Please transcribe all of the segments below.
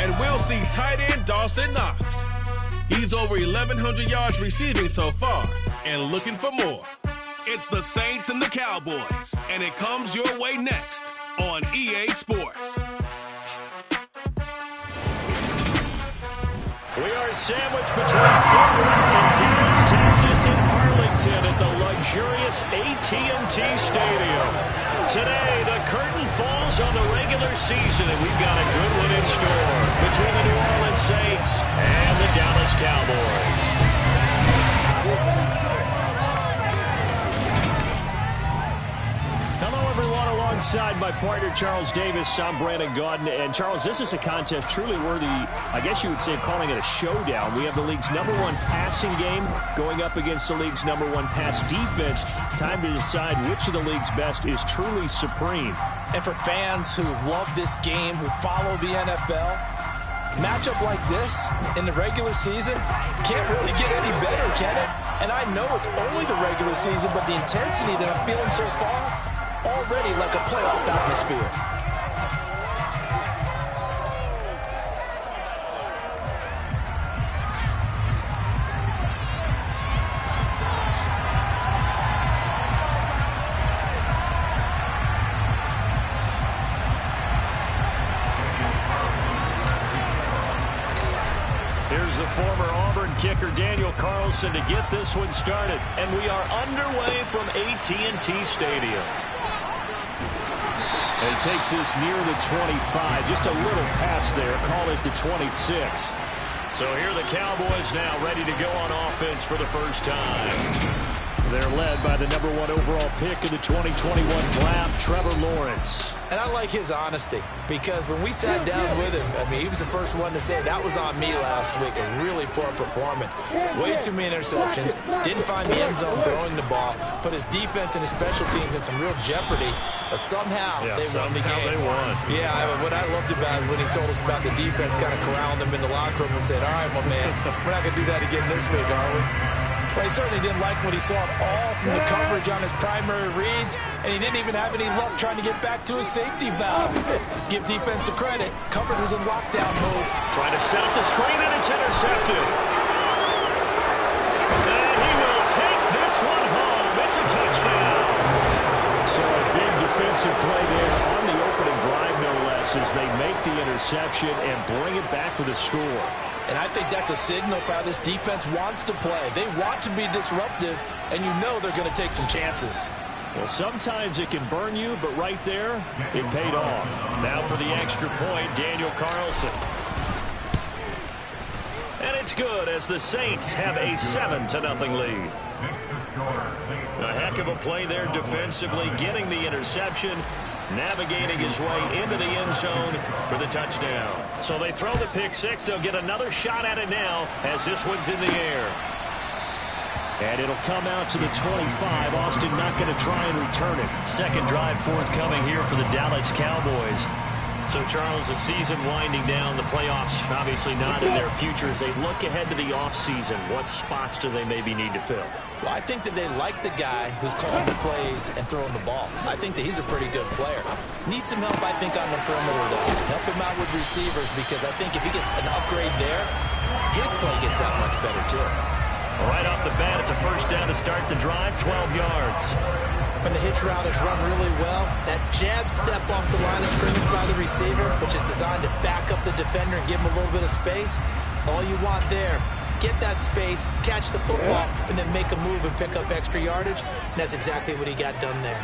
And we'll see tight end Dawson Knox. He's over 1,100 yards receiving so far and looking for more. It's the Saints and the Cowboys, and it comes your way next on EA Sports. We are sandwiched between Fort Worth and Dallas, Texas, and Arlington at the luxurious AT&T Stadium. Today, the curtain falls on the regular season, and we've got a good one in store between the New Orleans Saints and the Dallas Cowboys. Hello, everyone. Alongside my partner, Charles Davis, I'm Brandon Gaudin. And, Charles, this is a contest truly worthy, I guess you would say, calling it a showdown. We have the league's #1 passing game going up against the league's #1 pass defense. Time to decide which of the league's best is truly supreme. And for fans who love this game, who follow the NFL, matchup like this in the regular season can't really get any better, can it? And I know it's only the regular season, but the intensity that I'm feeling so far, already like a playoff atmosphere. Here's the former Auburn kicker Daniel Carlson to get this one started. And we are underway from AT&T Stadium. And he takes this near the 25. Just a little pass there. Call it the 26. So here are the Cowboys now ready to go on offense for the first time. They're led by the #1 overall pick in the 2021 draft, Trevor Lawrence. And I like his honesty, because when we sat down with him, I mean, he was the first one to say, that was on me last week, a really poor performance. Way too many interceptions, didn't find the end zone throwing the ball, put his defense and his special teams in some real jeopardy, but somehow they won the game. They won. Yeah, what I loved about is when he told us about the defense, kind of corralling him in the locker room and said, all right, my man, we're not going to do that again this week, are we? Well, he certainly didn't like when he saw it all from the coverage on his primary reads, and he didn't even have any luck trying to get back to his safety valve. Give defense a credit. Coverage was in lockdown mode. Trying to set up the screen, and it's intercepted. And he will take this one home. It's a touchdown. So a big defensive play there on the opening drive, no less, as they make the interception and bring it back for the score. And I think that's a signal for how this defense wants to play. They want to be disruptive, and you know they're going to take some chances. Well, sometimes it can burn you, but right there, it paid off. Now for the extra point, Daniel Carlson. And it's good as the Saints have a 7-0 lead. A heck of a play there defensively, getting the interception, navigating his way into the end zone for the touchdown. So they throw the pick six. They'll get another shot at it now as this one's in the air. And it'll come out to the 25. Austin not going to try and return it. Second drive forthcoming here for the Dallas Cowboys. So, Charles, the season winding down, the playoffs obviously not in their future. As they look ahead to the offseason, what spots do they maybe need to fill? Well, I think that they like the guy who's calling the plays and throwing the ball. I think that he's a pretty good player. Needs some help, I think, on the perimeter, though. Help him out with receivers, because I think if he gets an upgrade there, his play gets that much better, too. Right off the bat, it's a first down to start the drive, 12 yards. When the hitch route is run really well, that jab step off the line of scrimmage by the receiver, which is designed to back up the defender and give him a little bit of space, all you want there, get that space, catch the football, and then make a move and pick up extra yardage, and that's exactly what he got done there.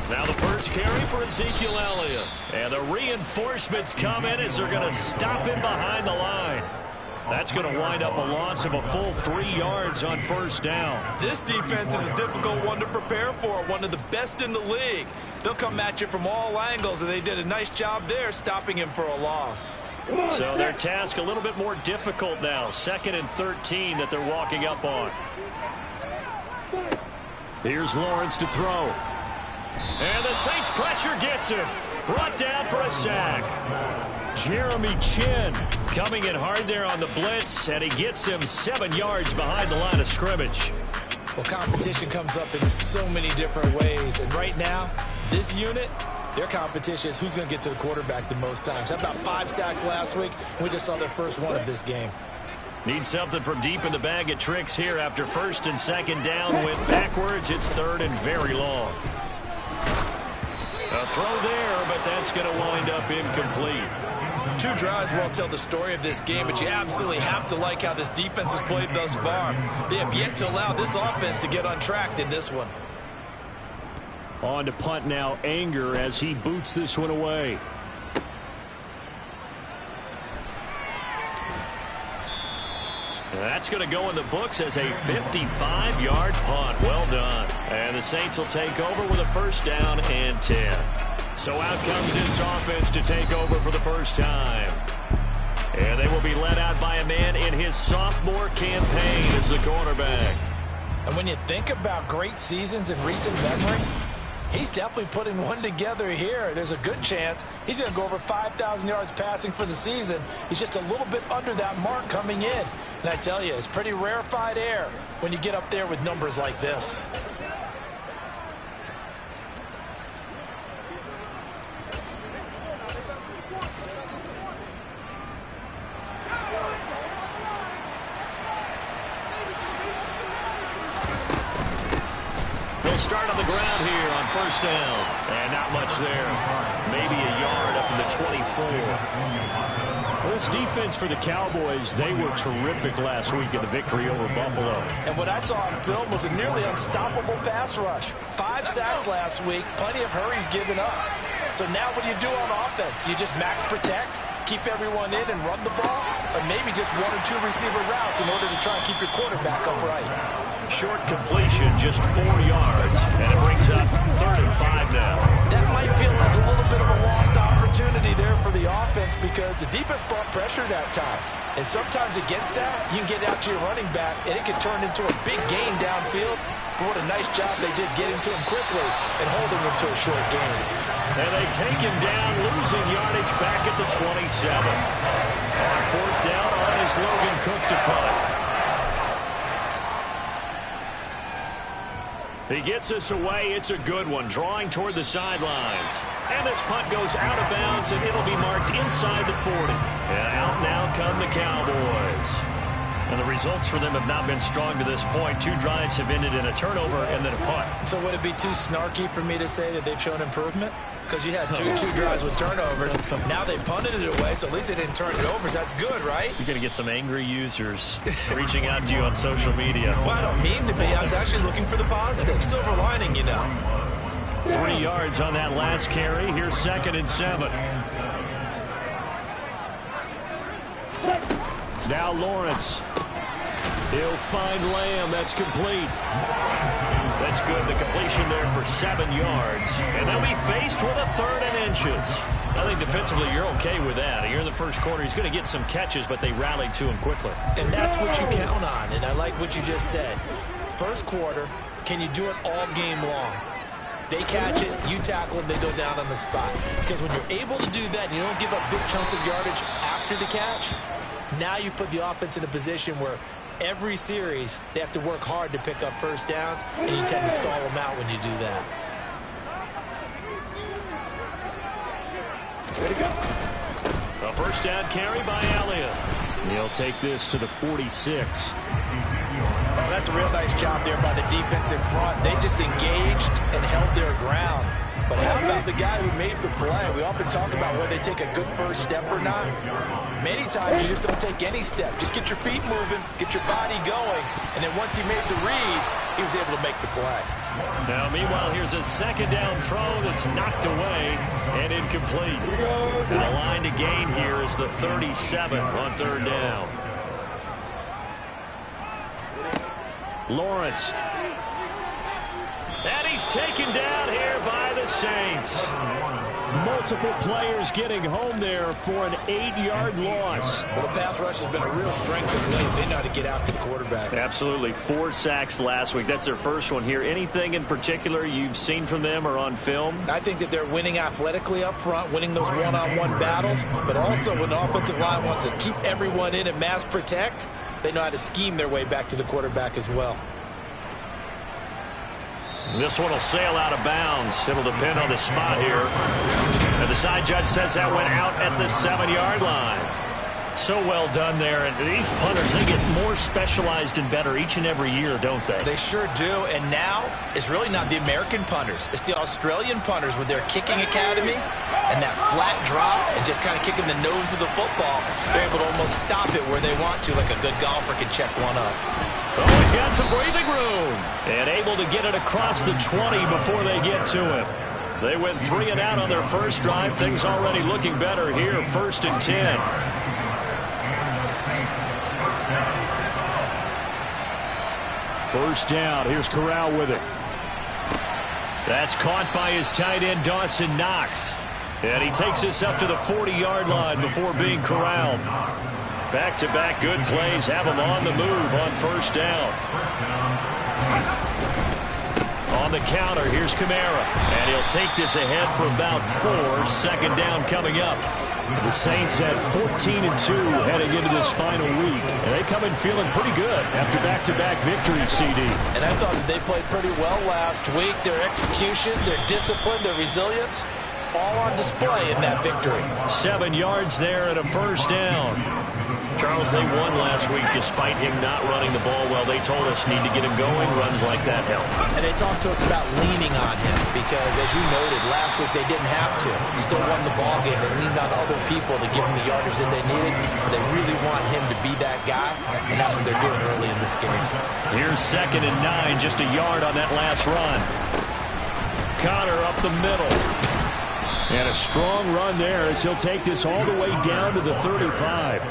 Now the first carry for Ezekiel Elliott. And the reinforcements come in as they're going to stop him behind the line. That's going to wind up a loss of a full 3 yards on first down. This defense is a difficult one to prepare for, one of the best in the league. They'll come at you from all angles, and they did a nice job there stopping him for a loss. So their task a little bit more difficult now. 2nd and 13 that they're walking up on. Here's Lawrence to throw. And the Saints pressure gets him. Brought down for a sack. Jeremy Chin coming in hard there on the blitz, and he gets him 7 yards behind the line of scrimmage. Well, competition comes up in so many different ways, and right now, This unit, their competition is who's going to get to the quarterback the most times. How about 5 sacks last week? We just saw their first one of this game. Need something from deep in the bag of tricks here after first and second down. Went backwards. It's third and very long. A throw there, but that's going to wind up incomplete. 2 drives won't tell the story of this game, but you absolutely have to like how this defense has played thus far. They have yet to allow this offense to get untracked in this one. On to punt now, Anger, as he boots this one away. That's going to go in the books as a 55-yard punt. Well done. And the Saints will take over with a first down and 10. So out comes this offense to take over for the first time. And they will be led out by a man in his sophomore campaign as the quarterback. And when you think about great seasons in recent memory, he's definitely putting one together here. There's a good chance he's going to go over 5,000 yards passing for the season. He's just a little bit under that mark coming in. And I tell you, it's pretty rarefied air when you get up there with numbers like this. Start on the ground here on first down. And not much there. Maybe a yard up to the 24. Well, this defense for the Cowboys, they were terrific last week in the victory over Buffalo. And what I saw on film was a nearly unstoppable pass rush. 5 sacks last week, plenty of hurries given up. So now what do you do on offense? You just max protect, keep everyone in and run the ball? Or maybe just 1 or 2 receiver routes in order to try and keep your quarterback upright? Short completion, just 4 yards. And it brings up third and 5 now. That might feel like a little bit of a lost opportunity there for the offense because the defense brought pressure that time. And sometimes against that, you can get out to your running back, and it can turn into a big gain downfield. But what a nice job they did getting to him quickly and holding him to a short gain. And they take him down, losing yardage back at the 27. On fourth down on is Logan Cook to punt. He gets us away. It's a good one. Drawing toward the sidelines. And this punt goes out of bounds, and it'll be marked inside the 40. And out now come the Cowboys. And the results for them have not been strong to this point. 2 drives have ended in a turnover and then a punt. So would it be too snarky for me to say that they've shown improvement? Because you had two drives with turnovers. Now they punted it away, so at least they didn't turn it over. That's good, right? You're going to get some angry users reaching out to you on social media. Well, I don't mean to be. I was actually looking for the positive. Silver lining, you know. 3 yards on that last carry. Here's 2nd and 7. Now Lawrence. He'll find Lamb. That's complete. That's good. The completion there for 7 yards. And they'll be faced with a 3rd and inches. I think defensively you're okay with that. You're in the first quarter. He's going to get some catches, but they rallied to him quickly. And that's what you count on. And I like what you just said. First quarter, can you do it all game long? They catch it, you tackle them, they go down on the spot. Because when you're able to do that and you don't give up big chunks of yardage after the catch, now you put the offense in a position where every series they have to work hard to pick up first downs, and you tend to stall them out when you do that. Way to go. A first down carry by Elliott. He'll take this to the 46. Oh, that's a real nice job there by the defense in front. They just engaged and held their ground. But how about the guy who made the play? We often talk about whether they take a good first step or not. Many times you just don't take any step. Just get your feet moving, get your body going, and then once he made the read, he was able to make the play. Now, meanwhile, here's a second down throw that's knocked away and incomplete. And a line to gain here is the 37 on 3rd down. Lawrence. And he's taken down here by the Saints. Multiple players getting home there for an 8-yard loss. Well, the pass rush has been a real strength of late. They know how to get after the quarterback. Absolutely. 4 sacks last week. That's their first one here. Anything in particular you've seen from them or on film? I think that they're winning athletically up front, winning those one-on-one battles, but also when the offensive line wants to keep everyone in and mass protect, they know how to scheme their way back to the quarterback as well. This one will sail out of bounds. It'll depend on the spot here. And the side judge says that went out at the 7-yard line. So well done there. And these punters, they get more specialized and better each and every year, don't they? They sure do. And now it's really not the American punters. It's the Australian punters with their kicking academies and that flat drop and just kind of kicking the nose of the football. They're able to almost stop it where they want to, like a good golfer can check one up. Oh, he's got some breathing room. And able to get it across the 20 before they get to him. They went 3 and out on their first drive. Things already looking better here. 1st and 10. First down. Here's Corral with it. That's caught by his tight end, Dawson Knox. And he takes this up to the 40-yard line before being corralled. Back-to-back good plays have him on the move on first down. On the counter, here's Kamara. And he'll take this ahead for about 4. 2nd down coming up. The Saints have 14-2 heading into this final week. And they come in feeling pretty good after back-to-back victories, CD. And I thought that they played pretty well last week. Their execution, their discipline, their resilience, all on display in that victory. 7 yards there and a first down. Charles, they won last week despite him not running the ball well. They told us need to get him going. Runs like that help. And they talked to us about leaning on him because, as you noted, last week they didn't have to. Still won the ball game. They leaned on other people to give them the yardage that they needed. But they really want him to be that guy, and that's what they're doing early in this game. Here's 2nd and 9, just a yard on that last run. Connor up the middle. And a strong run there as he'll take this all the way down to the 35.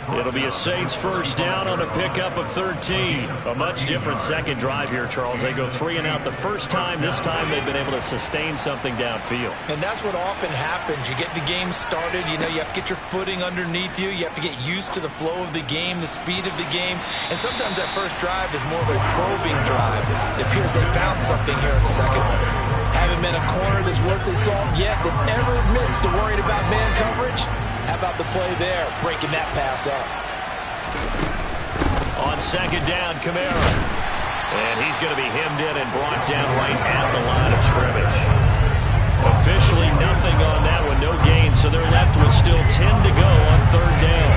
It'll be a Saints first down on a pickup of 13. A much different second drive here, Charles. They go 3 and out the first time. This time they've been able to sustain something downfield. And that's what often happens. You get the game started. You know, you have to get your footing underneath you. You have to get used to the flow of the game, the speed of the game. And sometimes that first drive is more of a probing drive. It appears they found something here in the second one. Haven't been a corner that's worth their salt yet that ever admits to worrying about man coverage. How about the play there, breaking that pass up? On 2nd down, Kamara. And he's going to be hemmed in and brought down right at the line of scrimmage. Officially nothing on that one, no gain, so they're left with still 10 to go on 3rd down.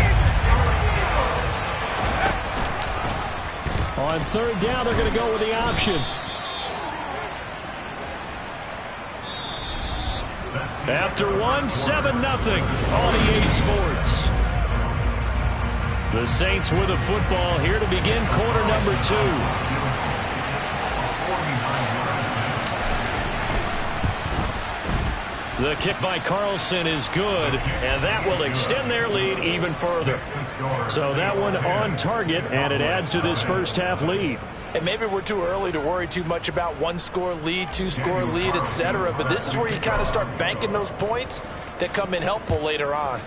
On 3rd down, they're going to go with the option. After 7-0 on EA Sports. The Saints with the football here to begin quarter number 2. The kick by Carlson is good, and that will extend their lead even further. So that one on target, and it adds to this first half lead. And maybe we're too early to worry too much about 1-score lead, 2-score lead, etc. But this is where you kind of start banking those points that come in helpful later on.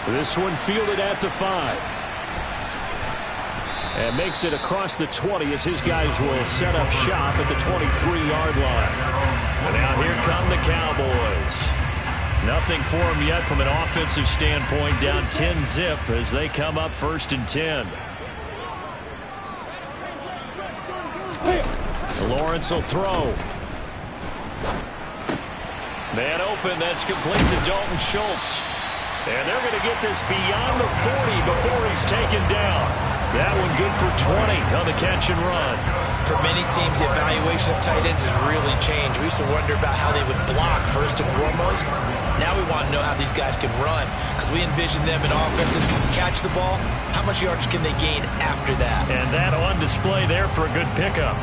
This one fielded at the 5. And makes it across the 20 as his guys will set up shop at the 23-yard line. And now here come the Cowboys. Nothing for them yet from an offensive standpoint, down 10-zip as they come up 1st and 10. Lawrence will throw. Man open, that's complete to Dalton Schultz. And they're going to get this beyond the 40 before he's taken down. That one good for 20 on the catch and run. For many teams, the evaluation of tight ends has really changed. We used to wonder about how they would block first and foremost. Now we want to know how these guys can run because we envision them in offenses catch the ball. How much yardage can they gain after that? And that on display there for a good pickup.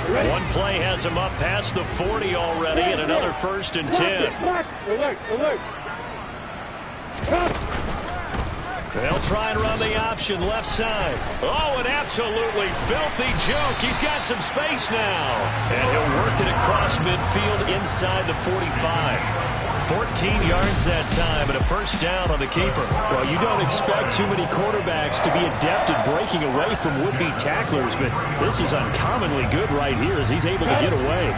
One play has him up past the 40 already, and another 1st and 10. They'll try and run the option left side. Oh, an absolutely filthy joke. He's got some space now. And he'll work it across midfield inside the 45. 14 yards that time and a first down on the keeper. Well, you don't expect too many quarterbacks to be adept at breaking away from would-be tacklers, but this is uncommonly good right here as he's able to get away.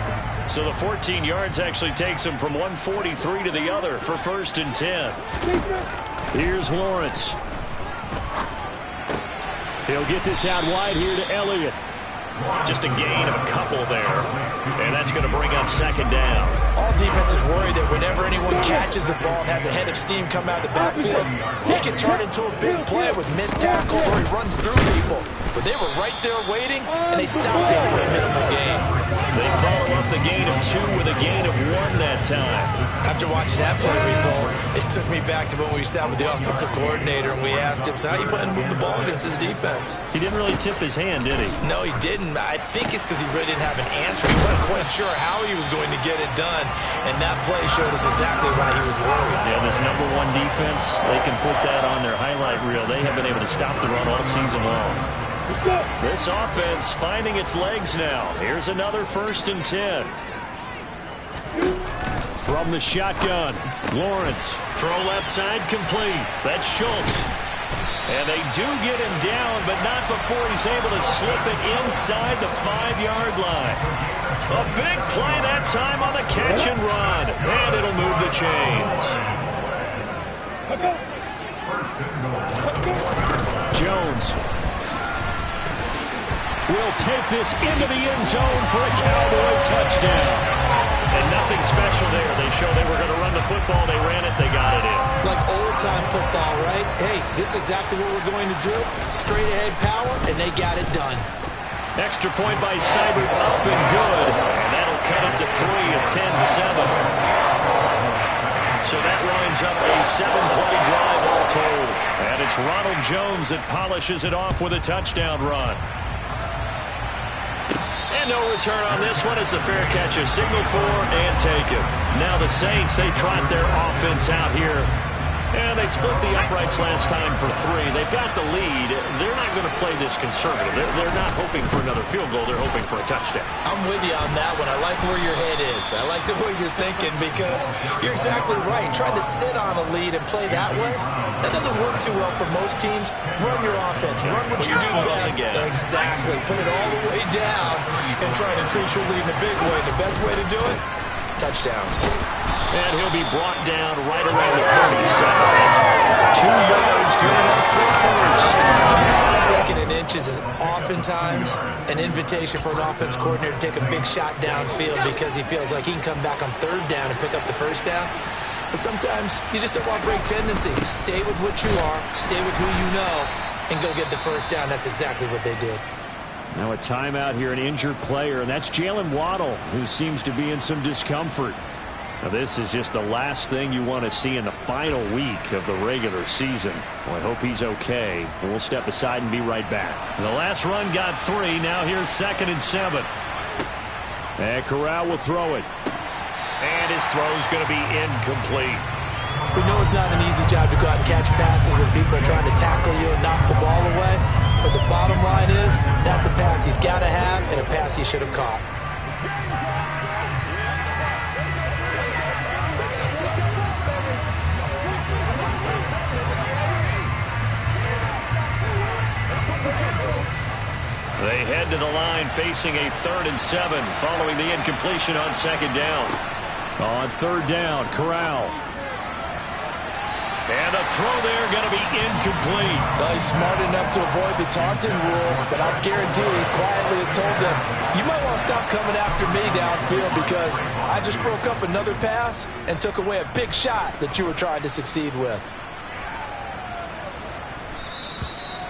So the 14 yards actually takes him from 143 to the other for 1st and 10. Here's Lawrence. He'll get this out wide here to Elliott. Just a gain of a couple there. And that's going to bring up second down. All defenses worry that whenever anyone catches the ball and has a head of steam come out of the backfield, it can turn into a big play with missed tackles or he runs through people. But they were right there waiting, and they stopped him for a minimal gain. They follow up the gain of 2 with a gain of 1 that time. After watching that play result, it took me back to when we sat with the offensive coordinator and we asked him, so how you plan to move the ball against his defense? He didn't really tip his hand, did he? No, he didn't. I think it's because he really didn't have an answer. He wasn't quite sure how he was going to get it done, and that play showed us exactly why he was worried. Yeah, this number 1 defense, they can put that on their highlight reel. They have been able to stop the run all season long. This offense finding its legs now. Here's another 1st and 10. From the shotgun, Lawrence. Throw left side complete. That's Schultz. And they do get him down, but not before he's able to slip it inside the 5-yard line. A big play that time on the catch and run. And it'll move the chains. Jones will take this into the end zone for a Cowboy touchdown. And nothing special there. They showed they were going to run the football. They ran it. They got it in. Like old-time football, right? Hey, this is exactly what we're going to do. Straight-ahead power, and they got it done. Extra point by Seibert, up and good. And that'll cut it to 3 at 10-7. So that lines up a 7-play drive all told. And it's Ronald Jones that polishes it off with a touchdown run. And no return on this one as the fair catch is signaled for and taken. Now the Saints, they trot their offense out here. And they split the uprights last time for 3. They've got the lead. They're not going to play this conservative. They're not hoping for another field goal. They're hoping for a touchdown. I'm with you on that one. I like where your head is. I like the way you're thinking because you're exactly right. Trying to sit on a lead and play that way, that doesn't work too well for most teams. Run your offense. Run what you do best. Exactly. Put it all the way down and try to increase your lead in a big way. The best way to do it, touchdowns. And he'll be brought down right around the 37. 2 yards, good enough for first. 2nd and inches is oftentimes an invitation for an offense coordinator to take a big shot downfield because he feels like he can come back on 3rd down and pick up the 1st down. But sometimes you just don't want to break tendency. Stay with what you are, stay with who you know, and go get the 1st down. That's exactly what they did. Now a timeout here, an injured player, and that's Jalen Waddle, who seems to be in some discomfort. Now this is just the last thing you want to see in the final week of the regular season. Well, I hope he's okay. And we'll step aside and be right back. The last run got 3. Now here's 2nd and 7. And Corral will throw it. And his throw's going to be incomplete. We know it's not an easy job to go out and catch passes when people are trying to tackle you and knock the ball away. But the bottom line is, that's a pass he's got to have and a pass he should have caught. They head to the line facing a 3rd and 7 following the incompletion on 2nd down. On 3rd down, Corral. And a throw there going to be incomplete. Well, he's smart enough to avoid the taunting rule, but I'll guarantee he quietly has told them, you might want to stop coming after me downfield because I just broke up another pass and took away a big shot that you were trying to succeed with.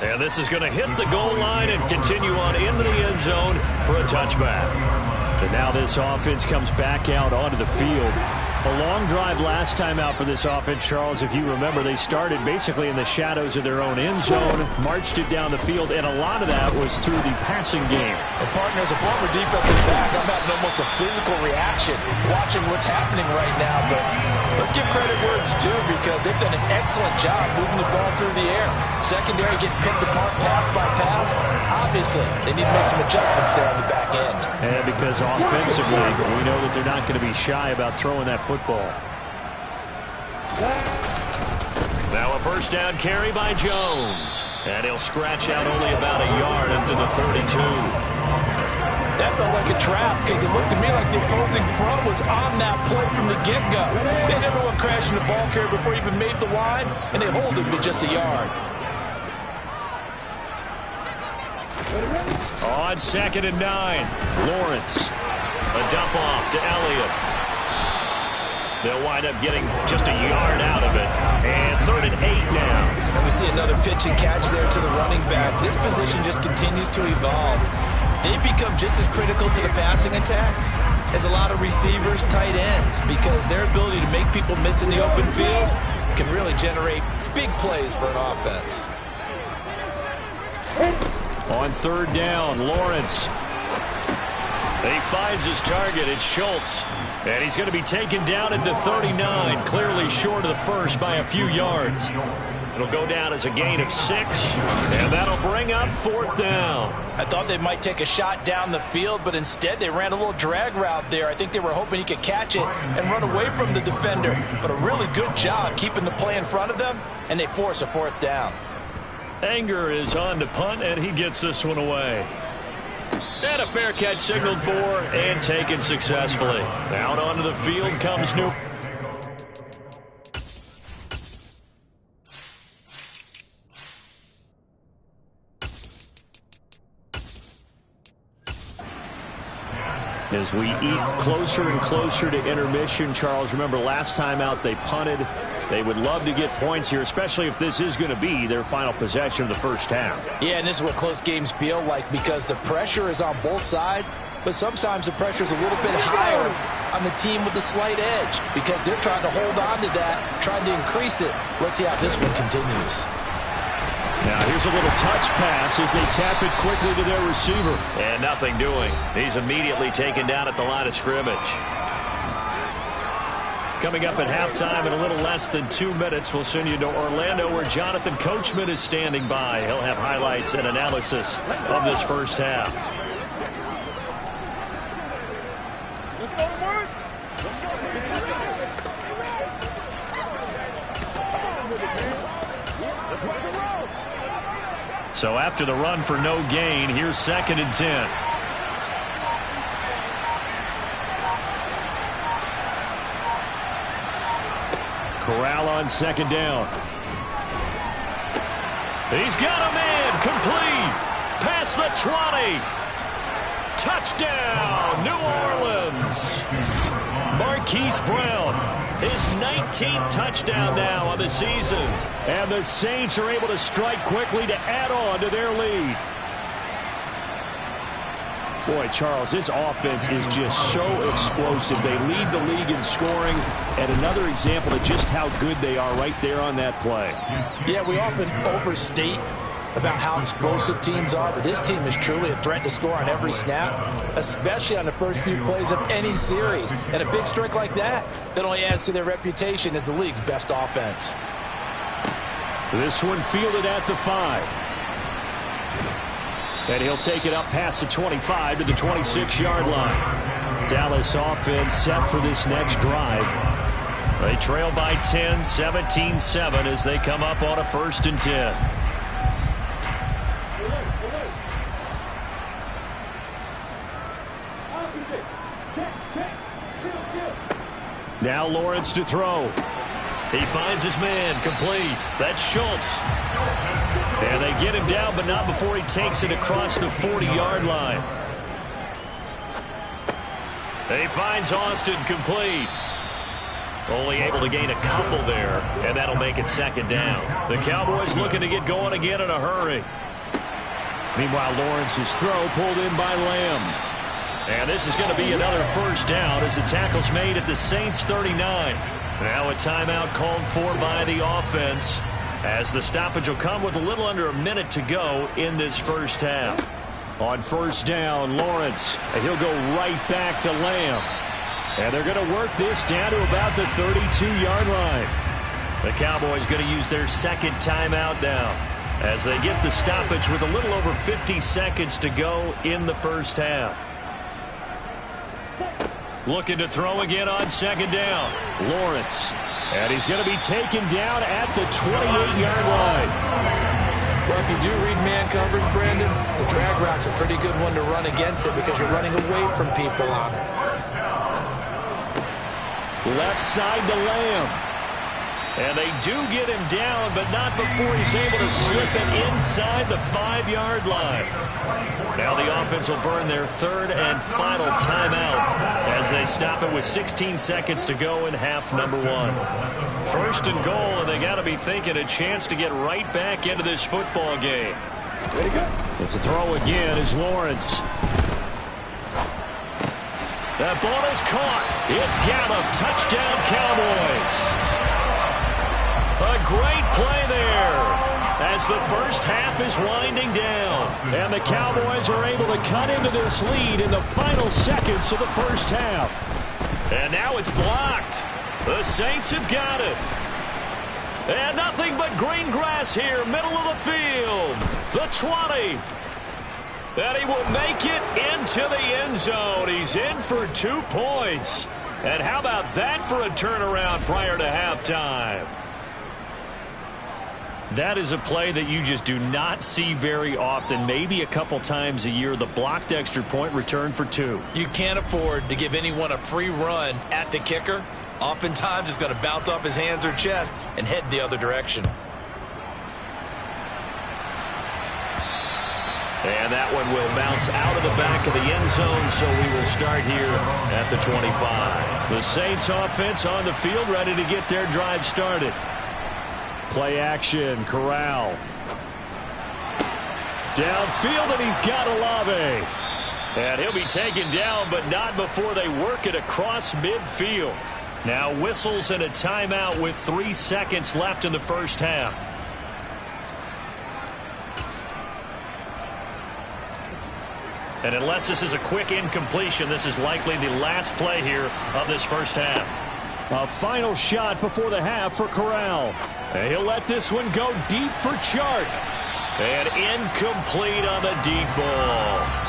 And this is going to hit the goal line and continue on into the end zone for a touchback. And now this offense comes back out onto the field. A long drive last time out for this offense, Charles. If you remember, they started basically in the shadows of their own end zone, marched it down the field, and a lot of that was through the passing game. And partner, as a former defensive back, I'm having almost a physical reaction watching what's happening right now. But let's give credit where it's due because they've done an excellent job moving the ball through the air. Secondary getting picked apart pass by pass. Obviously, they need to make some adjustments there on the back end. And because offensively, we know that they're not going to be shy about throwing that football. Now a 1st down carry by Jones. And he'll scratch out only about a yard up to the 32. That felt like a trap because it looked to me like the opposing front was on that play from the get-go. They never went crashing the ball carrier before he even made the line, and they hold him to just a yard. On 2nd and 9, Lawrence. A dump off to Elliott. They'll wind up getting just a yard out of it. And 3rd and 8 now. And we see another pitch and catch there to the running back. This position just continues to evolve. They become just as critical to the passing attack as a lot of receivers, tight ends, because their ability to make people miss in the open field can really generate big plays for an offense. On 3rd down, Lawrence. He finds his target. It's Schultz. And he's going to be taken down at the 39, clearly short of the first by a few yards. It'll go down as a gain of 6, and that'll bring up 4th down. I thought they might take a shot down the field, but instead they ran a little drag route there. I think they were hoping he could catch it and run away from the defender. But a really good job keeping the play in front of them, and they force a 4th down. Anger is on to punt, and he gets this one away. And a fair catch signaled for and taken successfully. Out onto the field comes New. As we eat closer and closer to intermission, Charles, remember last time out they punted. They would love to get points here, especially if this is going to be their final possession of the first half. Yeah, and this is what close games feel like because the pressure is on both sides, but sometimes the pressure is a little bit higher on the team with the slight edge because they're trying to hold on to that, trying to increase it. Let's see how this one continues. Now here's a little touch pass as they tap it quickly to their receiver. And nothing doing. He's immediately taken down at the line of scrimmage. Coming up at halftime in a little less than 2 minutes, we'll send you to Orlando where Jonathan Coachman is standing by. He'll have highlights and analysis of this first half. So after the run for no gain, here's 2nd and 10. Corral on 2nd down. He's got a man complete. Past the 20. Touchdown, New Orleans. Marquise Brown, his 19th touchdown now on the season. And the Saints are able to strike quickly to add on to their lead. Boy, Charles, this offense is just so explosive. They lead the league in scoring, and another example of just how good they are right there on that play. Yeah, we often overstate about how explosive teams are, but this team is truly a threat to score on every snap, especially on the first few plays of any series. And a big strike like that only adds to their reputation as the league's best offense. This one fielded at the 5. And he'll take it up past the 25 to the 26-yard line. Dallas offense set for this next drive. They trail by 10, 17-7 as they come up on a 1st and 10. Now Lawrence to throw. He finds his man complete. That's Schultz. And they get him down, but not before he takes it across the 40-yard line. He finds Austin complete. Only able to gain a couple there, and that'll make it 2nd down. The Cowboys looking to get going again in a hurry. Meanwhile, Lawrence's throw pulled in by Lamb. And this is going to be another 1st down as the tackle's made at the Saints' 39. Now a timeout called for by the offense as the stoppage will come with a little under a minute to go in this first half. On 1st down, Lawrence, and he'll go right back to Lamb. And they're going to work this down to about the 32-yard line. The Cowboys going to use their 2nd timeout now as they get the stoppage with a little over 50 seconds to go in the first half. Looking to throw again on 2nd down. Lawrence. And he's going to be taken down at the 28-yard line. Well, if you do read man coverage, Brandon, the drag route's a pretty good one to run against it because you're running away from people on it. Left side to Lamb. And they do get him down, but not before he's able to slip it inside the 5-yard line. Now the offense will burn their third and final timeout as they stop it with 16 seconds to go in half number 1. First and goal, and they got to be thinking a chance to get right back into this football game. Way to go. But to throw again is Lawrence. That ball is caught. It's Gallup. Touchdown, Cowboys. A great play there as the first half is winding down. And the Cowboys are able to cut into this lead in the final seconds of the first half. And now it's blocked. The Saints have got it. And nothing but green grass here, middle of the field. The 20. And he will make it into the end zone. He's in for 2 points. And how about that for a turnaround prior to halftime? That is a play that you just do not see very often, maybe a couple times a year. The blocked extra point return for 2. You can't afford to give anyone a free run at the kicker. Oftentimes, it's going to bounce off his hands or chest and head the other direction. And that one will bounce out of the back of the end zone, so we will start here at the 25. The Saints offense on the field, ready to get their drive started. Play action, Corral. Downfield, and he's got Olave. And he'll be taken down, but not before they work it across midfield. Now whistles and a timeout with 3 seconds left in the first half. And unless this is a quick incompletion, this is likely the last play here of this first half. A final shot before the half for Corral. And he'll let this one go deep for Chark. And incomplete on the deep ball.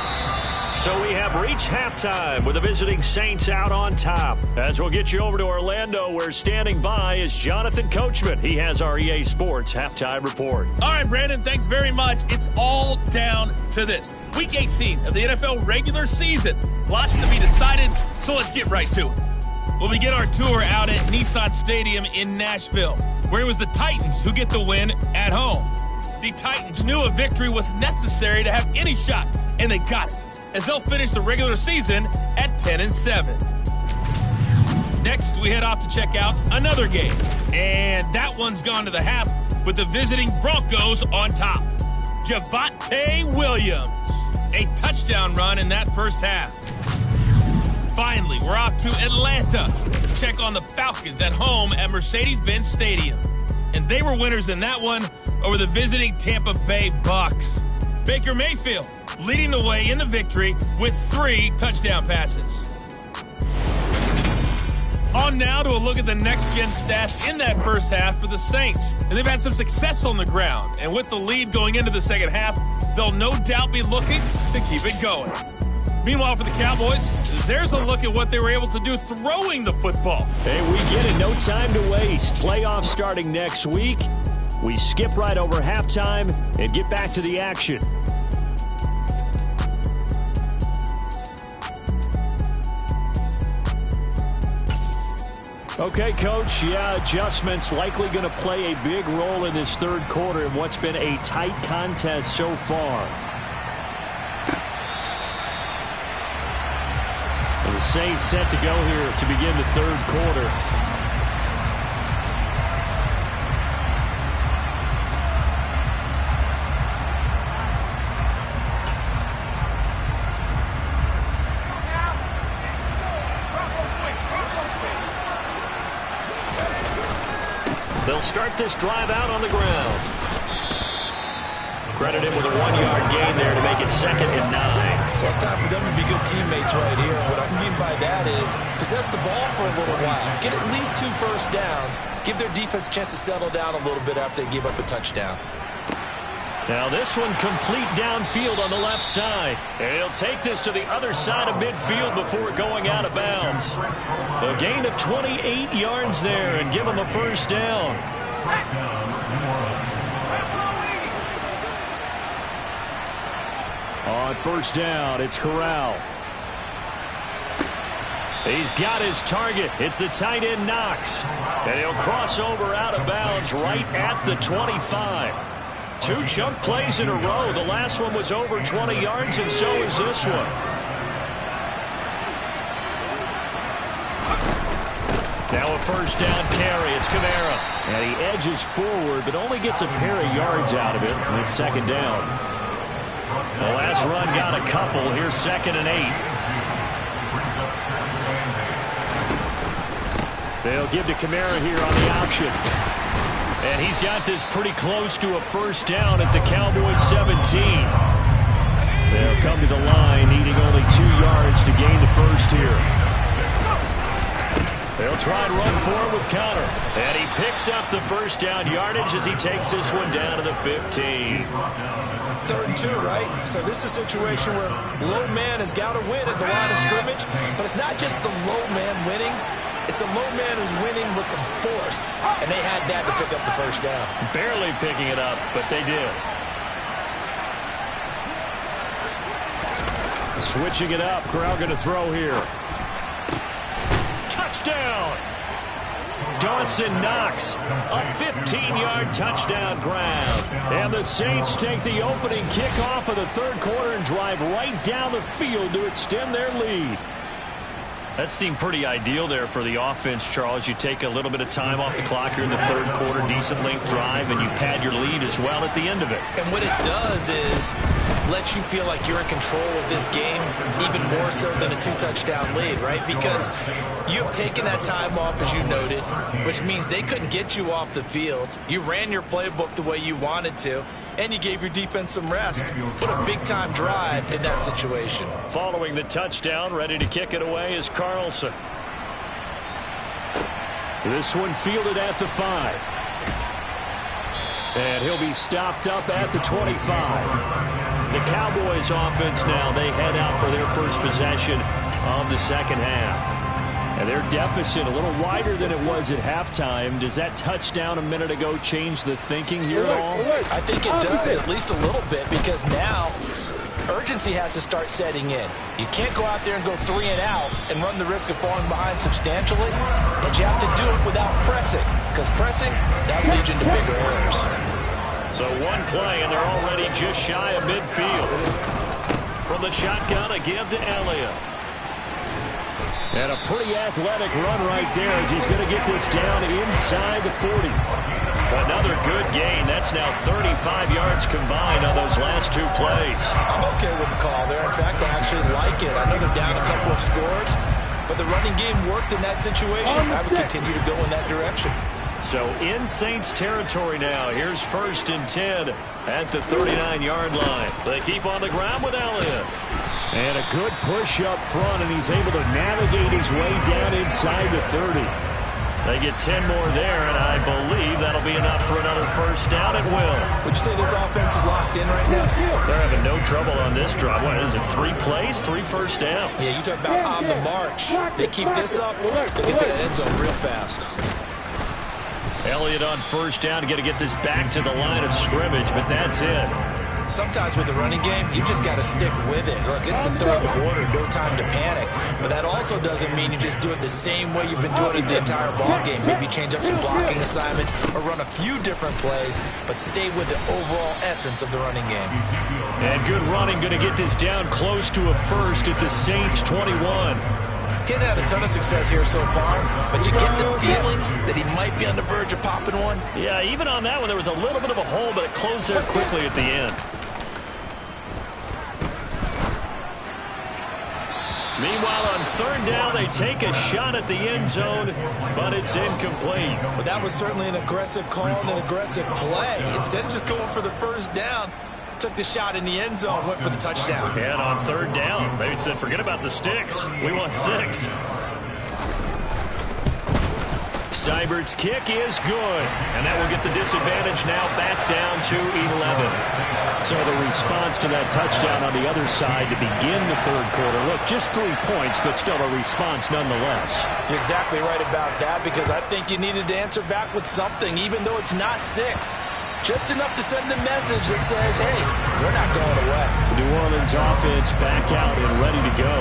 So we have reached halftime with the visiting Saints out on top. As we'll get you over to Orlando, where standing by is Jonathan Coachman. He has our EA Sports halftime report. All right, Brandon, thanks very much. It's all down to this. Week 18 of the NFL regular season. Lots to be decided, so let's get right to it. We'll begin our tour out at Nissan Stadium in Nashville, where it was the Titans who get the win at home. The Titans knew a victory was necessary to have any shot, and they got it, as they'll finish the regular season at 10-7. Next, we head off to check out another game, and that one's gone to the half with the visiting Broncos on top. Javonte Williams, a touchdown run in that first half. Finally, we're off to Atlanta to check on the Falcons at home at Mercedes-Benz Stadium. And they were winners in that one over the visiting Tampa Bay Bucks. Baker Mayfield leading the way in the victory with 3 touchdown passes. On now to a look at the next-gen stats in that first half for the Saints. And they've had some success on the ground. And with the lead going into the second half, they'll no doubt be looking to keep it going. Meanwhile, for the Cowboys, there's a look at what they were able to do throwing the football. Hey, we get it. No time to waste. Playoffs starting next week. We skip right over halftime and get back to the action. Okay, Coach. Yeah, adjustments likely going to play a big role in this third quarter in what's been a tight contest so far. And the Saints set to go here to begin the third quarter. They'll start this drive out on the ground. Credited with a 1-yard gain there to make it 2nd and 9. Well, it's time for them to be good teammates right here. What I mean by that is possess the ball for a little while. Get at least 2 first downs. Give their defense a chance to settle down a little bit after they give up a touchdown. Now this one complete downfield on the left side. And he'll take this to the other side of midfield before going out of bounds. A gain of 28 yards there and give him a first down. On first down, it's Corral. He's got his target. It's the tight end Knox. And he'll cross over out of bounds right at the 25. 2 chunk plays in a row. The last one was over 20 yards, and so is this one. Now a first down carry. It's Kamara. And he edges forward, but only gets a pair of yards out of it. And it's second down. The last run got a couple. Here's 2nd and 8. They'll give to Kamara here on the option. And he's got this pretty close to a first down at the Cowboys 17. They'll come to the line, needing only 2 yards to gain the first here. They'll try and run for it with Connor. And he picks up the first down yardage as he takes this one down to the 15. 3rd and 2, right? So this is a situation where low man has got to win at the line of scrimmage. But it's not just the low man winning. It's the low man who's winning with some force. And they had that to pick up the first down. Barely picking it up, but they did. Switching it up. Corral going to throw here. Touchdown! Dawson Knox, a 15-yard touchdown grab. And the Saints take the opening kickoff of the 3rd quarter and drive right down the field to extend their lead. That seemed pretty ideal there for the offense, Charles. You take a little bit of time off the clock here in the 3rd quarter, decent length drive, and you pad your lead as well at the end of it. And what it does is let you feel like you're in control of this game, even more so than a 2-touchdown lead, right? Because you've taken that time off, as you noted, which means they couldn't get you off the field. You ran your playbook the way you wanted to, and you gave your defense some rest. Put a big-time drive in that situation. Following the touchdown, ready to kick it away is Carlson. This one fielded at the 5. And he'll be stopped up at the 25. The Cowboys offense now, they head out for their first possession of the 2nd half. And their deficit a little wider than it was at halftime. Does that touchdown a minute ago change the thinking here at all? I think it does, at least a little bit, because now urgency has to start setting in. You can't go out there and go 3 and out and run the risk of falling behind substantially, but you have to do it without pressing, because pressing, that leads into bigger errors. So one play, and they're already just shy of midfield. From the shotgun, a give to Elliott. And a pretty athletic run right there as he's going to get this down inside the 40. Another good gain. That's now 35 yards combined on those last 2 plays. I'm okay with the call there. In fact, I actually like it. I know they're down a couple of scores, but the running game worked in that situation. I would continue to go in that direction. So in Saints territory now. Here's 1st and 10 at the 39-yard line. They keep on the ground with Elliott. And a good push up front, and he's able to navigate his way down inside the 30. They get 10 more there, and I believe that'll be enough for another first down. It will. Would you say this offense is locked in right now? They're having no trouble on this drive. What is it, 3 plays, 3 first downs? Yeah, you talk about on the march. They keep this up, they get to the end zone real fast. Elliott on first down, got to get this back to the line of scrimmage, but that's it. Sometimes with the running game, you just got to stick with it. Look, it's the 3rd quarter, no time to panic. But that also doesn't mean you just do it the same way you've been doing it the entire ball game. Maybe change up some blocking assignments or run a few different plays, but stay with the overall essence of the running game. And good running, going to get this down close to a first at the Saints 21. He hadn't had a ton of success here so far, but you get the feeling that he might be on the verge of popping one. Yeah, even on that one, there was a little bit of a hole, but it closed there quickly at the end. Meanwhile, on 3rd down, they take a shot at the end zone, but it's incomplete. But that was certainly an aggressive call and an aggressive play. Instead of just going for the first down, took the shot in the end zone, went for the touchdown. And on 3rd down, they said, forget about the sticks. We want 6. Seibert's kick is good, and that will get the disadvantage now back down to 11. So the response to that touchdown on the other side to begin the 3rd quarter. Look, just 3 points, but still a response nonetheless. You're exactly right about that, because I think you needed to answer back with something, even though it's not 6. Just enough to send a message that says, hey, we're not going away. The New Orleans offense back out and ready to go.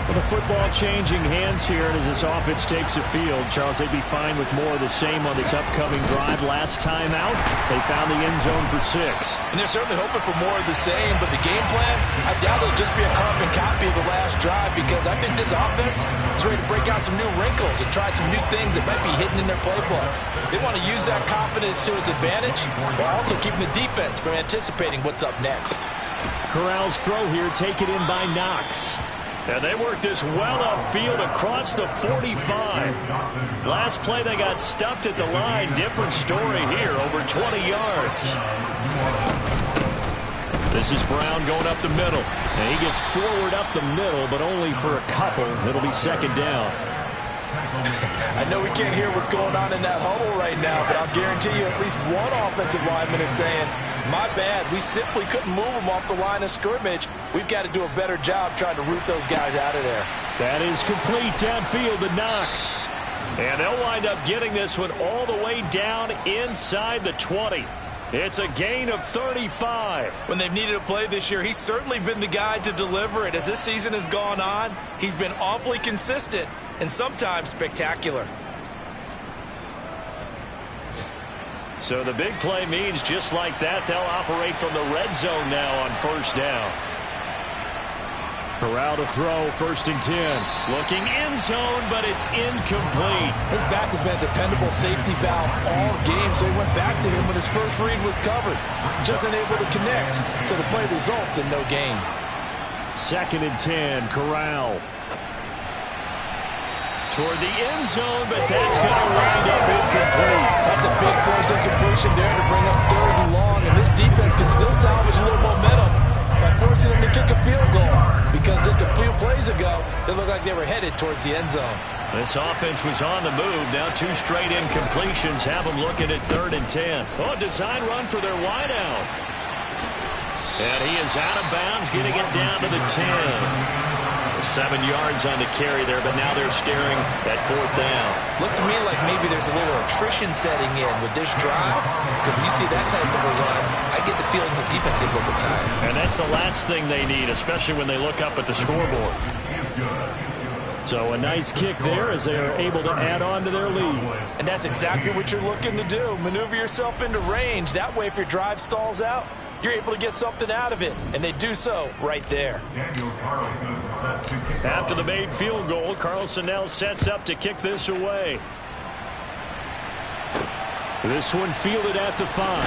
Well, the football changing hands here, and as this offense takes the field, Charles, they'd be fine with more of the same on this upcoming drive. Last time out, they found the end zone for 6. And they're certainly hoping for more of the same, but the game plan, I doubt it'll just be a carbon copy of the last drive, because I think this offense is ready to break out some new wrinkles and try some new things that might be hidden in their playbook. They want to use that confidence to its advantage, while also keeping the defense from anticipating what's up next. Corral's throw here taken in by Knox. And they worked this well upfield across the 45. Last play, they got stuffed at the line. Different story here, over 20 yards. This is Brown going up the middle. And he gets forward up the middle, but only for a couple. It'll be second down. I know we can't hear what's going on in that huddle right now, but I'll guarantee you at least one offensive lineman is saying, my bad, we simply couldn't move them off the line of scrimmage. We've got to do a better job trying to root those guys out of there. That is complete downfield to Knox. And they'll wind up getting this one all the way down inside the 20. It's a gain of 35. When they've needed a play this year, he's certainly been the guy to deliver it. As this season has gone on, he's been awfully consistent and sometimes spectacular. So the big play means just like that, they'll operate from the red zone now on first down. Corral to throw, 1st and 10. Looking end zone, but it's incomplete. His back has been a dependable safety valve all game, so he went back to him when his first read was covered. Just unable to connect, so the play results in no gain. 2nd and 10, Corral. Toward the end zone, but that's going to wind up incomplete. That's a big force incompletion there to bring up 3rd and long, and this defense can still salvage a little momentum by forcing them to kick a field goal, because just a few plays ago, they looked like they were headed towards the end zone. This offense was on the move. Now 2 straight incompletions have them looking at 3rd and 10. Oh, design run for their wideout. And he is out of bounds, getting it down to the 10. 7 yards on the carry there, but now they're staring at 4th down. Looks to me like maybe there's a little attrition setting in with this drive, because when you see that type of a run, I get the feeling the defense get a little bit tired. And that's the last thing they need, especially when they look up at the scoreboard. So a nice kick there as they are able to add on to their lead. And that's exactly what you're looking to do. Maneuver yourself into range. That way, if your drive stalls out, you're able to get something out of it. And they do so right there. After the made field goal, Carlson now sets up to kick this away. This one fielded at the 5.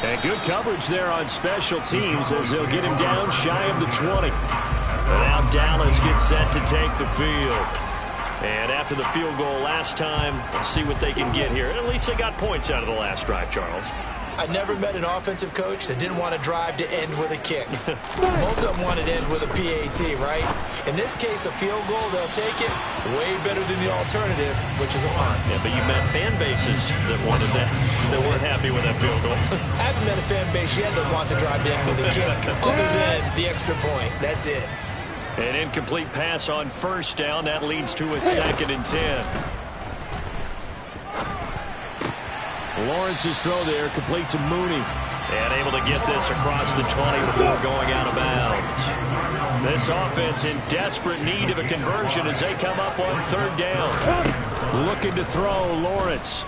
And good coverage there on special teams as they'll get him down shy of the 20. And now Dallas gets set to take the field. And after the field goal last time, let's see what they can get here. At least they got points out of the last drive, Charles. I never met an offensive coach that didn't want a drive to end with a kick. Most of them wanted to end with a PAT, right? In this case, a field goal, they'll take it way better than the alternative, which is a punt. Yeah, but you've met fan bases that wanted that, that weren't happy with that field goal. I haven't met a fan base yet that wants a drive to end with a kick, other than the extra point. That's it. An incomplete pass on first down. That leads to a 2nd and 10. Lawrence's throw there, complete to Mooney. And able to get this across the 20 before going out of bounds. This offense in desperate need of a conversion as they come up on 3rd down. Looking to throw, Lawrence.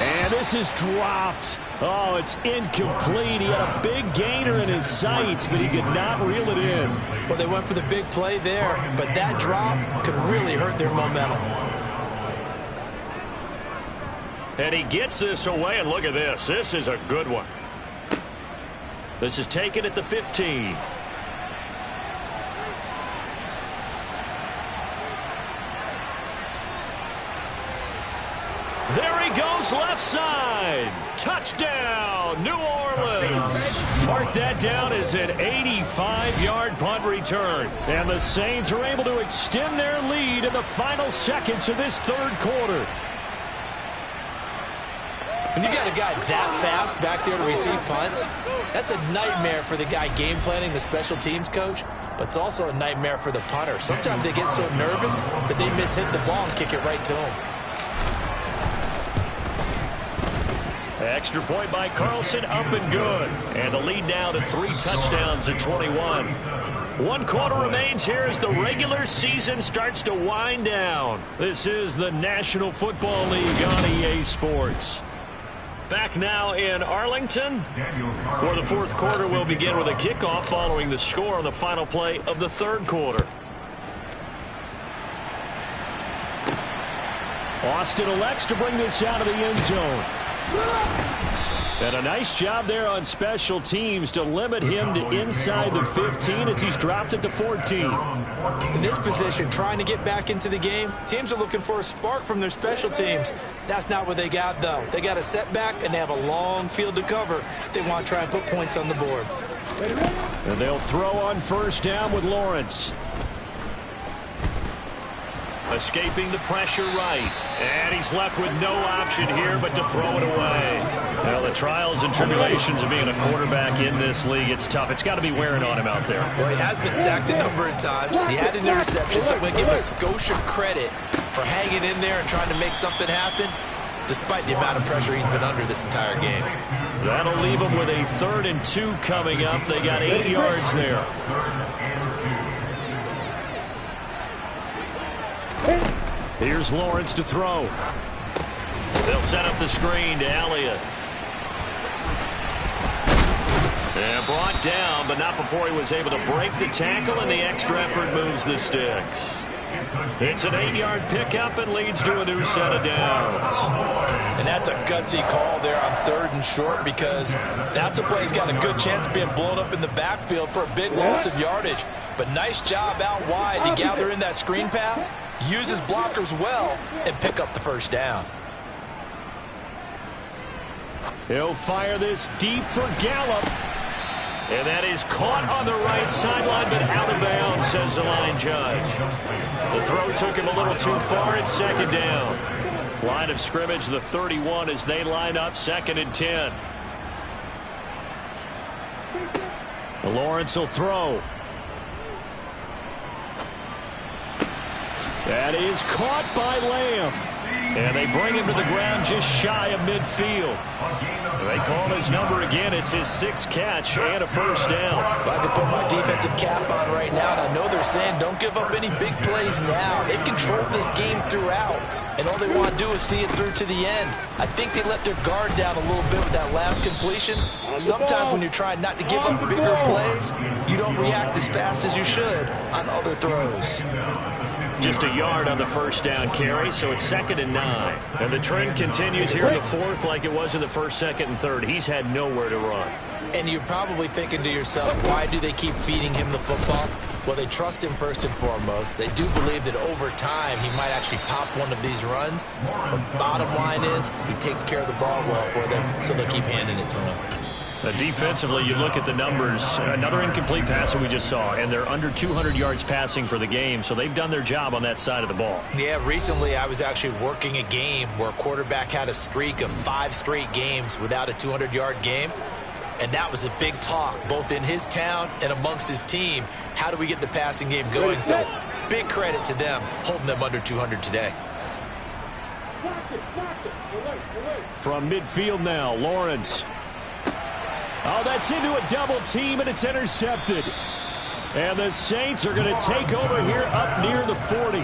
And this is dropped. Oh, it's incomplete. He had a big gainer in his sights, but he could not reel it in. Well, they went for the big play there, but that drop could really hurt their momentum. And he gets this away, and look at this. This is a good one. This is taken at the 15. There he goes, left side. Touchdown, New Orleans. Mark that down as an 85-yard punt return. And the Saints are able to extend their lead in the final seconds of this 3rd quarter. When you got a guy that fast back there to receive punts, that's a nightmare for the guy game planning, the special teams coach, but it's also a nightmare for the punter. Sometimes they get so nervous that they mishit the ball and kick it right to him. Extra point by Carlson, up and good. And the lead now to 3 touchdowns at 21. 1 quarter remains here as the regular season starts to wind down. This is the National Football League on EA Sports. Back now in Arlington, for the 4th quarter, we'll begin with a kickoff following the score on the final play of the 3rd quarter. Austin elects to bring this out of the end zone. And a nice job there on special teams to limit him to inside the 15 as he's dropped it to 14. In this position, trying to get back into the game, teams are looking for a spark from their special teams. That's not what they got, though. They got a setback, and they have a long field to cover if they want to try and put points on the board. And they'll throw on 1st down with Lawrence. Escaping the pressure right. And he's left with no option here but to throw it away. Well, the trials and tribulations of being a quarterback in this league, it's tough. It's got to be wearing on him out there. Well, he has been sacked a number of times. He had an interception, so I'm going to give a Scotia credit for hanging in there and trying to make something happen, despite the amount of pressure he's been under this entire game. That'll leave him with a 3rd and 2 coming up. They got 8 yards there. Here's Lawrence to throw. They'll set up the screen to Elliott. And brought down, but not before he was able to break the tackle, and the extra effort moves the sticks. It's an 8-yard pickup and leads to a new set of downs. And that's a gutsy call there on 3rd and short, because that's a play he's got a good chance of being blown up in the backfield for a big loss of yardage. But nice job out wide to gather in that screen pass, use his blockers well, and pick up the 1st down. He'll fire this deep for Gallup. And that is caught on the right sideline, but out of bounds, says the line judge. The throw took him a little too far at 2nd down. Line of scrimmage, the 31, as they line up 2nd and 10. Lawrence will throw. That is caught by Lamb. And they bring him to the ground just shy of midfield. They call his number again. It's his 6th catch and a 1st down. I can put my defensive cap on right now, and I know they're saying don't give up any big plays now. They've controlled this game throughout, and all they want to do is see it through to the end. I think they let their guard down a little bit with that last completion. Sometimes when you're trying not to give up bigger plays, you don't react as fast as you should on other throws. Just a yard on the 1st down carry, so it's 2nd and 9. And the trend continues here in the 4th like it was in the 1st, 2nd, and 3rd. He's had nowhere to run. And you're probably thinking to yourself, why do they keep feeding him the football? Well, they trust him first and foremost. They do believe that over time he might actually pop one of these runs. But bottom line is he takes care of the ball well for them, so they'll keep handing it to him. Defensively, you look at the numbers. Another incomplete pass that we just saw, and they're under 200 yards passing for the game, so they've done their job on that side of the ball. Yeah, recently I was actually working a game where a quarterback had a streak of 5 straight games without a 200-yard game, and that was a big talk, both in his town and amongst his team. How do we get the passing game going? So big credit to them, holding them under 200 today. From midfield now, Lawrence. Oh, that's into a double team, and it's intercepted. And the Saints are going to take over here up near the 40.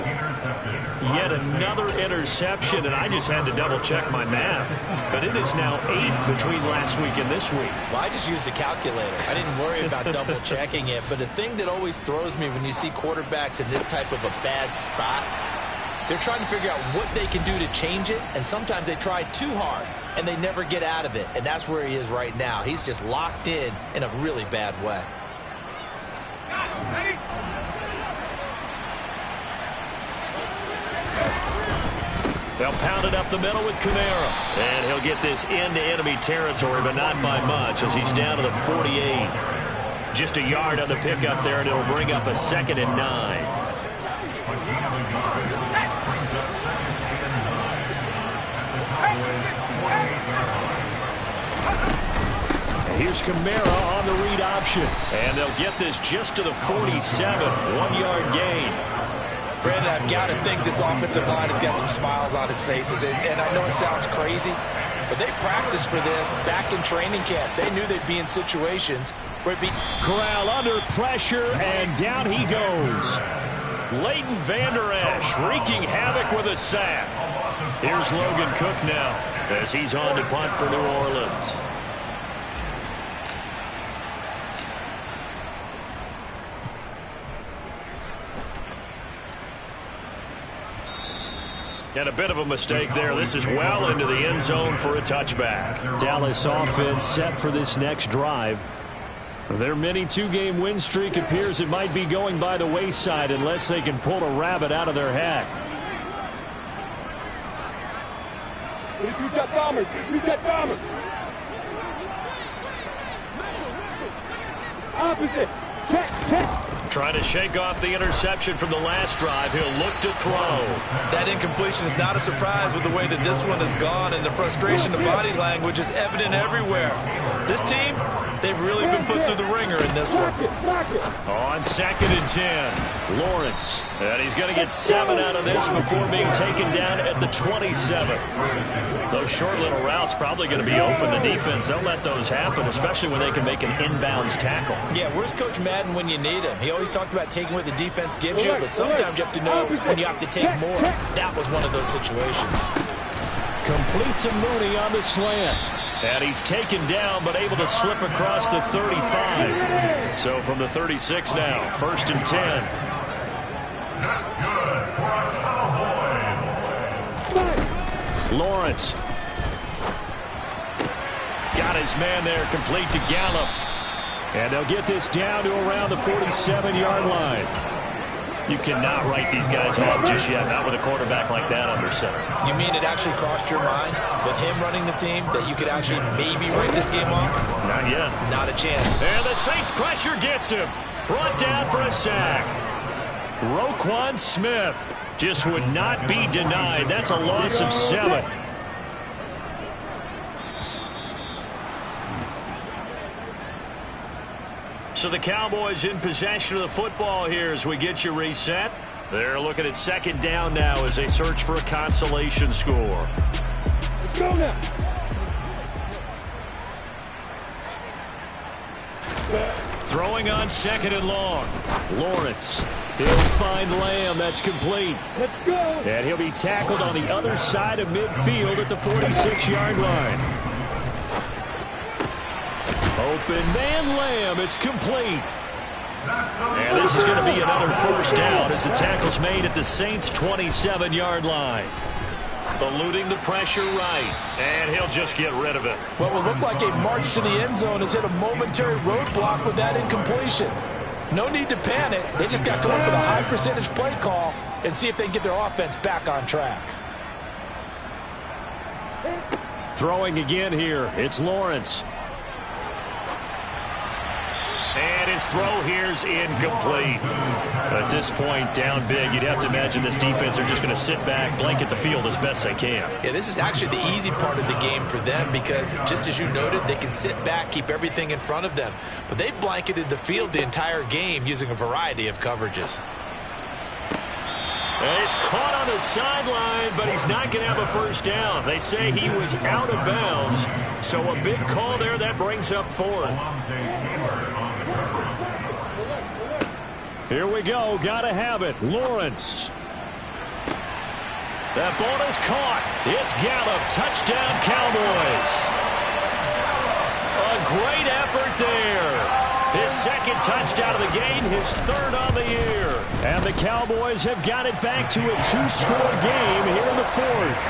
Yet another interception, and I just had to double-check my math. But it is now 8 between last week and this week. Well, I just used a calculator. I didn't worry about double-checking it. But the thing that always throws me when you see quarterbacks in this type of a bad spot, they're trying to figure out what they can do to change it, and sometimes they try too hard, and they never get out of it. And that's where he is right now. He's just locked in a really bad way. They'll pound it up the middle with Kamara. And he'll get this into enemy territory, but not by much, as he's down to the 48. Just a yard on the pickup there, and it'll bring up a 2nd and 9. Here's Kamara on the read option. And they'll get this just to the 47. 1-yard gain. Brandon, I've got to think this offensive line has got some smiles on its faces. And I know it sounds crazy, but they practiced for this back in training camp. They knew they'd be in situations Corral under pressure, and down he goes. Leighton Vander Esch wreaking havoc with a sack. Here's Logan Cook now as he's on to punt for New Orleans. And a bit of a mistake there. This is well into the end zone for a touchback. Dallas offense set for this next drive. Their mini two-game win streak appears it might be going by the wayside unless they can pull a rabbit out of their hat. Opposite. Check. Trying to shake off the interception from the last drive. He'll look to throw. That incompletion is not a surprise with the way that this one has gone, and the frustration of body language is evident everywhere. This team, they've really been put through the ringer in this one. On 2nd and 10, Lawrence. And he's going to get 7 out of this before being taken down at the 27. Those short little routes probably going to be open. The defense, they'll let those happen, especially when they can make an inbounds tackle. Yeah, where's Coach Madden when you need him? He always talked about taking what the defense gives you, but sometimes you have to know when you have to take more. That was one of those situations. Complete to Mooney on the slant. And he's taken down, but able to slip across the 35. So from the 36 now, 1st and 10. Lawrence. Got his man there, complete to Gallup. And they'll get this down to around the 47-yard line. You cannot write these guys off just yet, not with a quarterback like that under center. You mean it actually crossed your mind with him running the team that you could actually maybe write this game off? Not yet. Not a chance. And the Saints pressure gets him. Brought down for a sack. Roquan Smith just would not be denied. That's a loss of 7. So the Cowboys in possession of the football here as we get you reset. They're looking at 2nd down now as they search for a consolation score. Let's go now. Throwing on 2nd and long. Lawrence. He'll find Lamb. That's complete. Let's go. And he'll be tackled on the other side of midfield at the 46-yard line. Open man Lamb. It's complete. And this is going to be another 1st down as the tackle's made at the Saints' 27-yard line. Eluding the pressure right. And he'll just get rid of it. What will look like a march to the end zone has hit a momentary roadblock with that incompletion. No need to panic. They just got to come up with a high percentage play call and see if they can get their offense back on track. Throwing again here. It's Lawrence. And his throw here's incomplete. At this point, down big, you'd have to imagine this defense are just going to sit back, blanket the field as best they can. Yeah, this is actually the easy part of the game for them because, just as you noted, they can sit back, keep everything in front of them. But they've blanketed the field the entire game using a variety of coverages. And he's caught on the sideline, but he's not going to have a 1st down. They say he was out of bounds, so a big call there that brings up 4th. Here we go. Gotta have it. Lawrence. That ball is caught. It's Gallup. Touchdown, Cowboys. A great effort there. His 2nd touchdown of the game, his 3rd on the year. And the Cowboys have got it back to a 2-score game here in the 4th.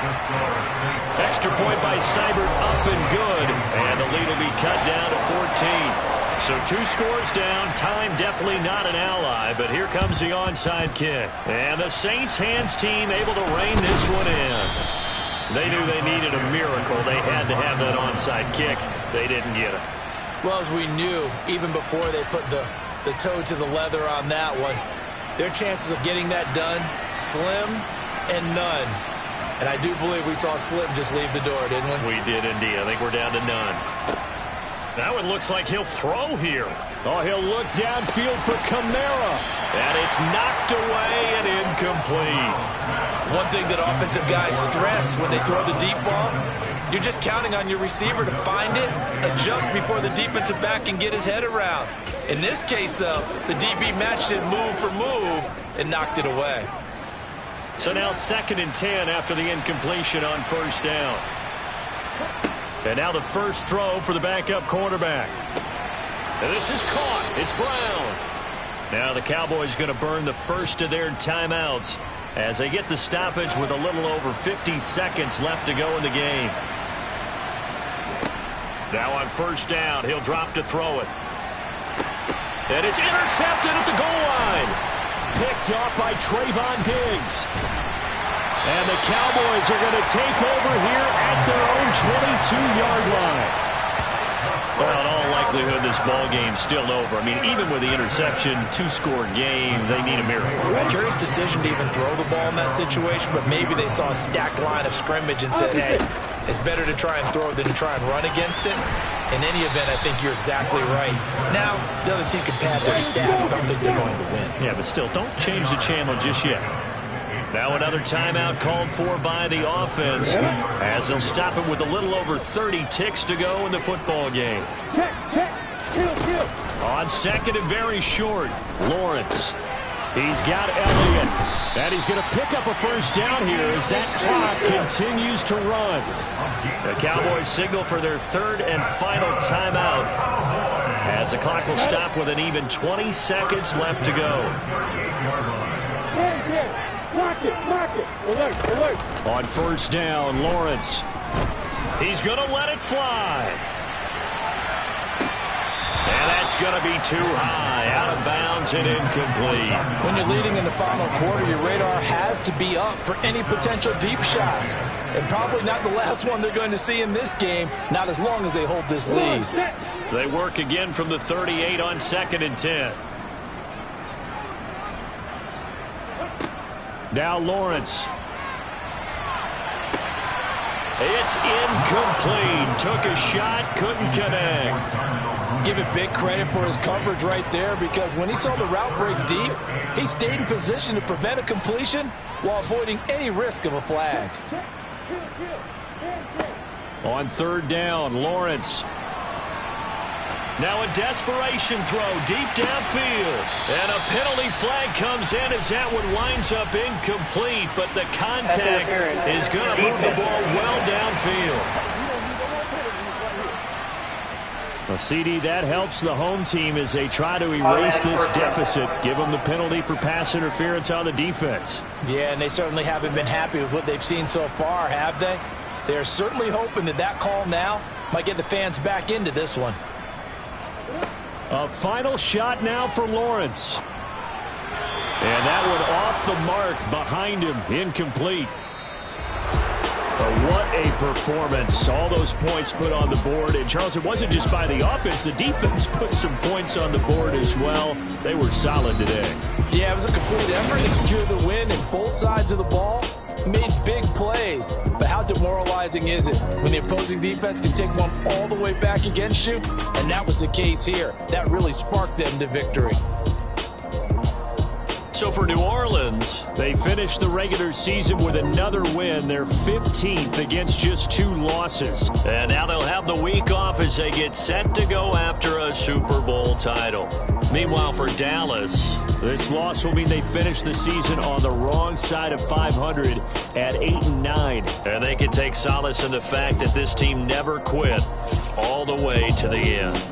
Extra point by Seibert up and good. And the lead will be cut down to 14. So 2 scores down. Time definitely not an ally, but here comes the onside kick. And the Saints hands team able to rein this one in. They knew they needed a miracle. They had to have that onside kick. They didn't get it. Well, as we knew, even before they put the toe to the leather on that one, their chances of getting that done, slim and none. And I do believe we saw Slim just leave the door, didn't we? We did indeed. I think we're down to none. That one looks like he'll throw here. Oh, he'll look downfield for Kamara. And it's knocked away and incomplete. One thing that offensive guys stress when they throw the deep ball, You're just counting on your receiver to find it, adjust before the defensive back can get his head around. In this case, though, the DB matched it move for move and knocked it away. So now 2nd and 10 after the incompletion on 1st down. And now the first throw for the backup quarterback. And this is caught. It's Brown. Now the Cowboys going to burn the first of their timeouts as they get the stoppage with a little over 50 seconds left to go in the game. Now on 1st down, he'll drop to throw it. And it's intercepted at the goal line. Picked off by Trayvon Diggs. And the Cowboys are going to take over here at their own 22-yard line. Well, in all likelihood, this ball game's still over. I mean, even with the interception, 2-score game, they need a miracle. Curious decision to even throw the ball in that situation, but maybe they saw a stacked line of scrimmage and said, hey, it's better to try and throw it than to try and run against it. In any event, I think you're exactly right. Now, the other team can pad their stats, but I don't think they're going to win. Yeah, but still, don't change the channel just yet. Now another timeout called for by the offense as they'll stop it with a little over 30 ticks to go in the football game. On 2nd and very short, Lawrence. He's got Elliott. And he's going to pick up a first down here as that clock continues to run. The Cowboys signal for their 3rd and final timeout as the clock will stop with an even 20 seconds left to go. On 1st down, Lawrence. He's going to let it fly. And that's going to be too high, out of bounds and incomplete. When you're leading in the final quarter, your radar has to be up for any potential deep shots. And probably not the last one they're going to see in this game, not as long as they hold this lead. They work again from the 38 on 2nd and 10. Now Lawrence. It's incomplete. Took a shot, couldn't connect. Give it big credit for his coverage right there, because when he saw the route break deep, he stayed in position to prevent a completion while avoiding any risk of a flag. On 3rd down, Lawrence. Now a desperation throw deep downfield. And a penalty flag comes in as that one winds up incomplete, but the contact is going to move the ball well downfield. Well, CD, that helps the home team as they try to erase this deficit, give them the penalty for pass interference on the defense. Yeah, and they certainly haven't been happy with what they've seen so far, have they? They're certainly hoping that that call now might get the fans back into this one. A final shot now for Lawrence. And that one off the mark behind him, incomplete. But what a performance. All those points put on the board. And, Charles, it wasn't just by the offense. The defense put some points on the board as well. They were solid today. Yeah, it was a complete effort to secure the win, and both sides of the ball made big plays. But how demoralizing is it when the opposing defense can take one all the way back against you? And that was the case here. That really sparked them to victory. So for New Orleans, they finished the regular season with another win. They're 15th against just 2 losses. And now they'll have the week off as they get set to go after a Super Bowl title. Meanwhile, for Dallas, this loss will mean they finish the season on the wrong side of 500 at 8-9. And they can take solace in the fact that this team never quit all the way to the end.